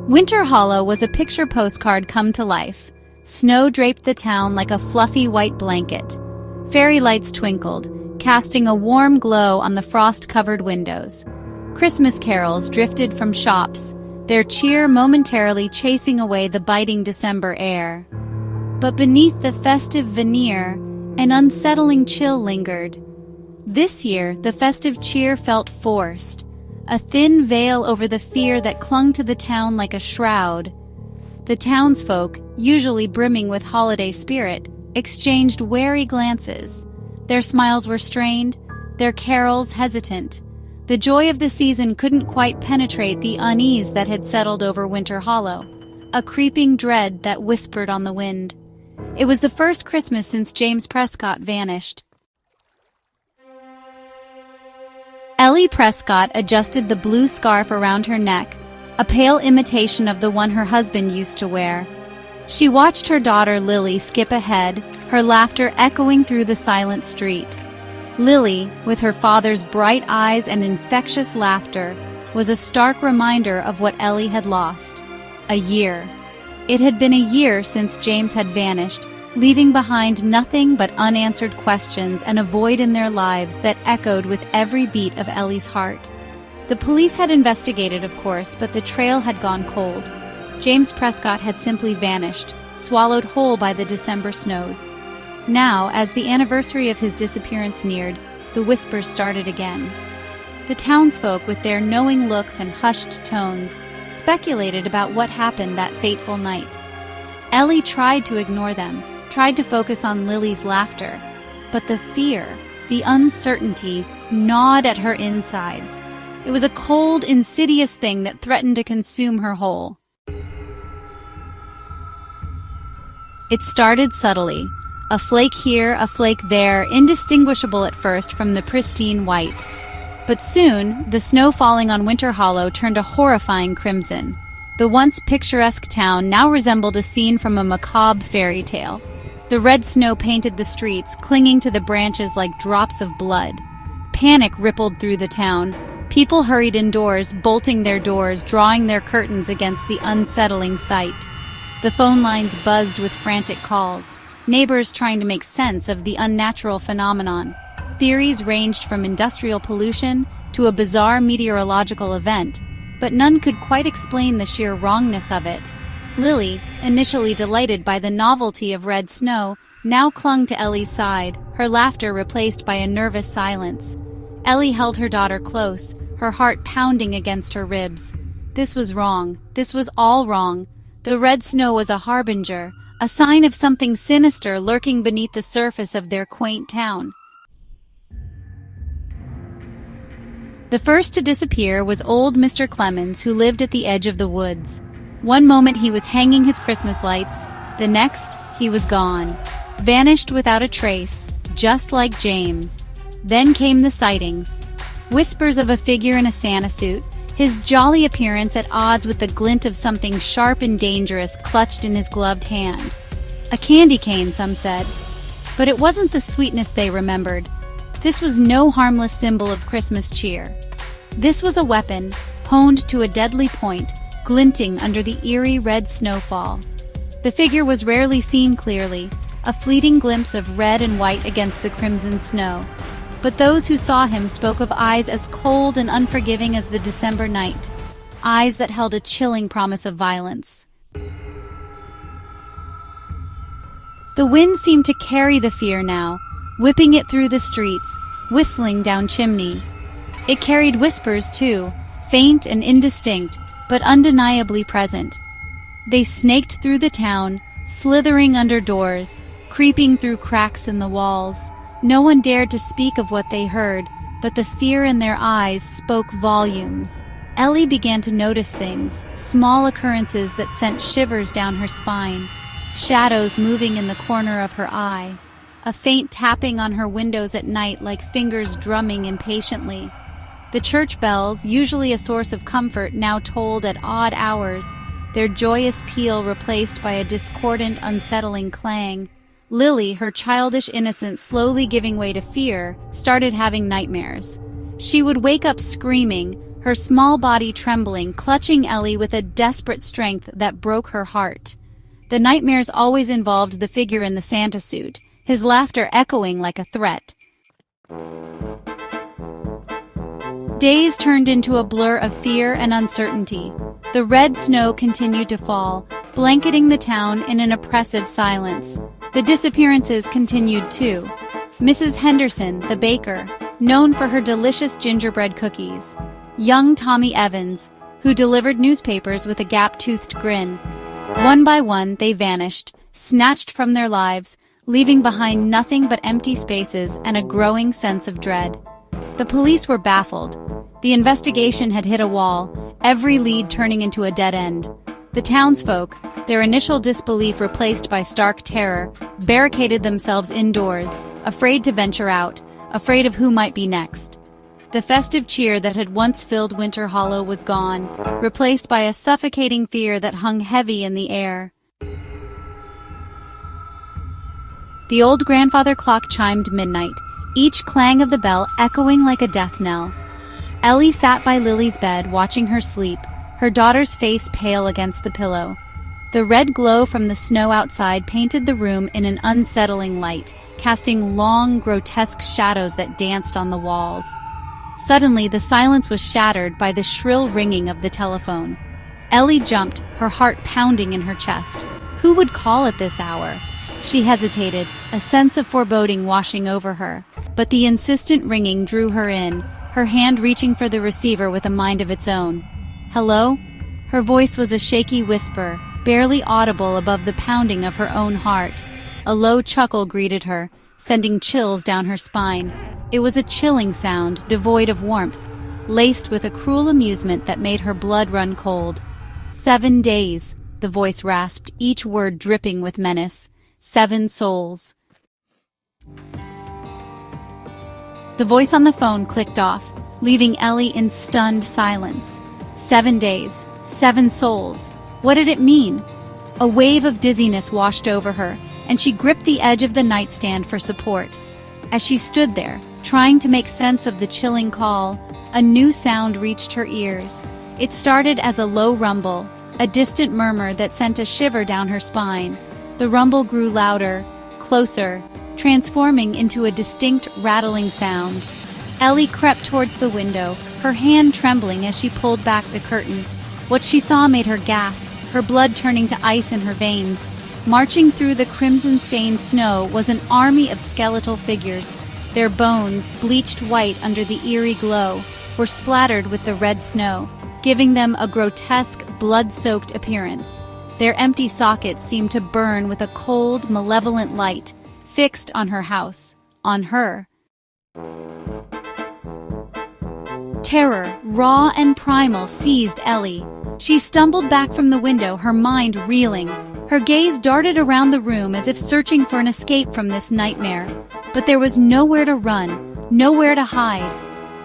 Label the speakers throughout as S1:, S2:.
S1: Winter Hollow was a picture postcard come to life. Snow draped the town like a fluffy white blanket. Fairy lights twinkled, casting a warm glow on the frost-covered windows. Christmas carols drifted from shops, their cheer momentarily chasing away the biting December air. But beneath the festive veneer, an unsettling chill lingered. This year, the festive cheer felt forced, a thin veil over the fear that clung to the town like a shroud. The townsfolk, usually brimming with holiday spirit, exchanged wary glances. Their smiles were strained, their carols hesitant. The joy of the season couldn't quite penetrate the unease that had settled over Winter Hollow, a creeping dread that whispered on the wind. It was the first Christmas since James Prescott vanished. Ellie Prescott adjusted the blue scarf around her neck, a pale imitation of the one her husband used to wear. She watched her daughter Lily skip ahead, her laughter echoing through the silent street. Lily, with her father's bright eyes and infectious laughter, was a stark reminder of what Ellie had lost. A year. It had been a year since James had vanished, leaving behind nothing but unanswered questions and a void in their lives that echoed with every beat of Ellie's heart. The police had investigated, of course, but the trail had gone cold. James Prescott had simply vanished, swallowed whole by the December snows. Now, as the anniversary of his disappearance neared, the whispers started again. The townsfolk, with their knowing looks and hushed tones, speculated about what happened that fateful night. Ellie tried to ignore them, tried to focus on Lily's laughter, but the fear, the uncertainty, gnawed at her insides. It was a cold, insidious thing that threatened to consume her whole. It started subtly, a flake here, a flake there, indistinguishable at first from the pristine white. But soon, the snow falling on Winter Hollow turned a horrifying crimson. The once picturesque town now resembled a scene from a macabre fairy tale. The red snow painted the streets, clinging to the branches like drops of blood. Panic rippled through the town. People hurried indoors, bolting their doors, drawing their curtains against the unsettling sight. The phone lines buzzed with frantic calls, neighbors trying to make sense of the unnatural phenomenon. Theories ranged from industrial pollution to a bizarre meteorological event, but none could quite explain the sheer wrongness of it. Lily, initially delighted by the novelty of red snow, now clung to Ellie's side, her laughter replaced by a nervous silence. Ellie held her daughter close, her heart pounding against her ribs. This was wrong. This was all wrong. The red snow was a harbinger, a sign of something sinister lurking beneath the surface of their quaint town. The first to disappear was old Mr. Clemens, who lived at the edge of the woods. One moment he was hanging his Christmas lights, the next he was gone, vanished without a trace, just like James. Then came the sightings. Whispers of a figure in a Santa suit, his jolly appearance at odds with the glint of something sharp and dangerous clutched in his gloved hand. A candy cane, some said. But it wasn't the sweetness they remembered. This was no harmless symbol of Christmas cheer. This was a weapon, honed to a deadly point, glinting under the eerie red snowfall. The figure was rarely seen clearly, a fleeting glimpse of red and white against the crimson snow. But those who saw him spoke of eyes as cold and unforgiving as the December night, eyes that held a chilling promise of violence. The wind seemed to carry the fear now, whipping it through the streets, whistling down chimneys. It carried whispers, too, faint and indistinct, but undeniably present. They snaked through the town, slithering under doors, creeping through cracks in the walls. No one dared to speak of what they heard, but the fear in their eyes spoke volumes. Ellie began to notice things, small occurrences that sent shivers down her spine, shadows moving in the corner of her eye, a faint tapping on her windows at night like fingers drumming impatiently. The church bells, usually a source of comfort, now tolled at odd hours, their joyous peal replaced by a discordant, unsettling clang. Lily, her childish innocence slowly giving way to fear, started having nightmares. She would wake up screaming, her small body trembling, clutching Ellie with a desperate strength that broke her heart. The nightmares always involved the figure in the Santa suit, his laughter echoing like a threat. Days turned into a blur of fear and uncertainty. The red snow continued to fall, blanketing the town in an oppressive silence. The disappearances continued too. Mrs. Henderson, the baker, known for her delicious gingerbread cookies. Young Tommy Evans, who delivered newspapers with a gap-toothed grin. One by one, they vanished, snatched from their lives, leaving behind nothing but empty spaces and a growing sense of dread. The police were baffled. The investigation had hit a wall, every lead turning into a dead end. The townsfolk, their initial disbelief replaced by stark terror, barricaded themselves indoors, afraid to venture out, afraid of who might be next. The festive cheer that had once filled Winter Hollow was gone, replaced by a suffocating fear that hung heavy in the air. The old grandfather clock chimed midnight, each clang of the bell echoing like a death knell. Ellie sat by Lily's bed watching her sleep, her daughter's face pale against the pillow. The red glow from the snow outside painted the room in an unsettling light, casting long, grotesque shadows that danced on the walls. Suddenly, the silence was shattered by the shrill ringing of the telephone. Ellie jumped, her heart pounding in her chest. Who would call at this hour? She hesitated, a sense of foreboding washing over her. But the insistent ringing drew her in, her hand reaching for the receiver with a mind of its own. Hello? Her voice was a shaky whisper, barely audible above the pounding of her own heart. A low chuckle greeted her, sending chills down her spine. It was a chilling sound, devoid of warmth, laced with a cruel amusement that made her blood run cold. 7 days, the voice rasped, each word dripping with menace. 7 souls. The voice on the phone clicked off, leaving Ellie in stunned silence. 7 days, 7 souls. What did it mean? A wave of dizziness washed over her, and she gripped the edge of the nightstand for support. As she stood there, trying to make sense of the chilling call, a new sound reached her ears. It started as a low rumble, a distant murmur that sent a shiver down her spine. The rumble grew louder, closer, transforming into a distinct rattling sound. Ellie crept towards the window, her hand trembling as she pulled back the curtain. What she saw made her gasp, her blood turning to ice in her veins. Marching through the crimson-stained snow was an army of skeletal figures. Their bones, bleached white under the eerie glow, were splattered with the red snow, giving them a grotesque, blood-soaked appearance. Their empty sockets seemed to burn with a cold, malevolent light, fixed on her house, on her. Terror, raw and primal, seized Ellie. She stumbled back from the window, her mind reeling. Her gaze darted around the room as if searching for an escape from this nightmare. But there was nowhere to run, nowhere to hide.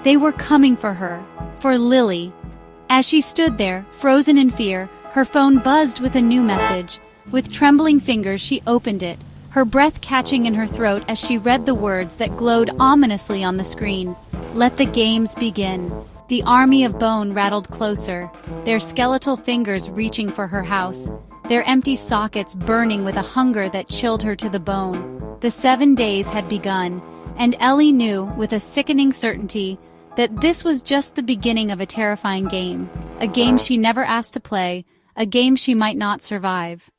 S1: They were coming for her, for Lily. As she stood there, frozen in fear, her phone buzzed with a new message. With trembling fingers, she opened it, her breath catching in her throat as she read the words that glowed ominously on the screen. Let the games begin. The army of bone rattled closer, their skeletal fingers reaching for her house, their empty sockets burning with a hunger that chilled her to the bone. The 7 days had begun, and Ellie knew, with a sickening certainty, that this was just the beginning of a terrifying game, a game she never asked to play, a game she might not survive.